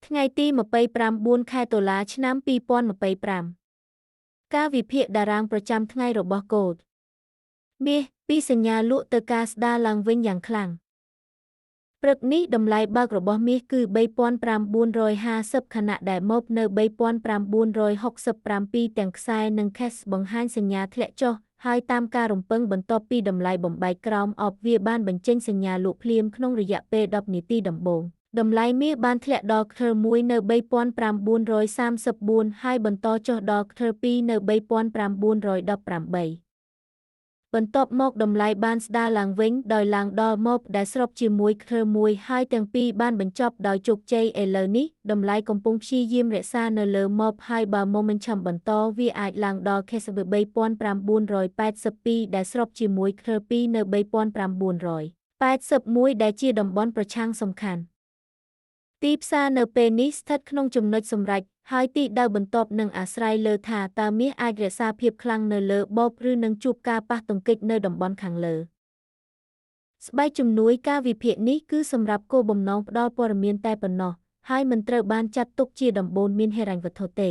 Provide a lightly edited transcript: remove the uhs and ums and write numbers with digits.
ថ្ងៃទី29 ខែតុលា ឆ្នាំ2025 ការវិភាគតារាងប្រចាំថ្ងៃរបស់កូដមាសពីសញ្ញាលក់ទៅការស្ដារឡើងវិញយ៉ាងខ្លាំងព្រឹកនេះតម្លៃបើករបស់មាសគឺ 3,950 ខណៈដែលម៉ូបនៅ 3,967 ទាំងខ្សែនិងខេសបង្ហាញសញ្ញាធ្លាក់ចុះហើយតាមការរំពឹងបន្ទាប់ពីតម្លៃបំបែកក្រោមអបវាបានបញ្ចេញសញ្ញាលក់ភ្លាមក្នុងរយៈពេល10នាទីដំបូងតម្លៃមាសបានធ្លាក់ដល់ខ្ទិល1នៅ 3,934 ហើយបន្តចុះដល់ខ្ទិល2នៅ 3,918 បន្ទាប់មកតម្លៃបានស្ដារឡើងវិញដោយឡើងដល់ម៉ូបដែលស្របជាមួយខ្ទិល1ហើយទាំងពីរបានបញ្ចប់ដោយជោគជ័យឥឡូវនេះតម្លៃកំពុងព្យាយាមរក្សានៅលើម៉ូបហើយបើ Momentum បន្តវាអាចឡើងដល់ខេស 3,982 ដែលស្របជាមួយខ្ទិល2នៅ 3,981 ដែលជាតំបន់ប្រឆាំងសំខាន់ទីផ្សារនៅពេលនេះស្ថិតក្នុងចំណុចសម្រេចហើយទិសដៅបន្ទាប់នឹងអាស្រ័យលើថាតើមាសអាចរក្សាភាពខ្លាំងនៅលើបូបឬនឹងជួបការប៉ះទង្គិចនៅតំបន់ខាងលើស្បែកជំនួយការវិភាគនេះគឺសម្រាប់គោលបំណងផ្ដល់ព័ត៌មានតែប៉ុណ្ណោះហើយមិនត្រូវបានចាត់ទុកជាដំបូន្មានហិរញ្ញវត្ថុទេ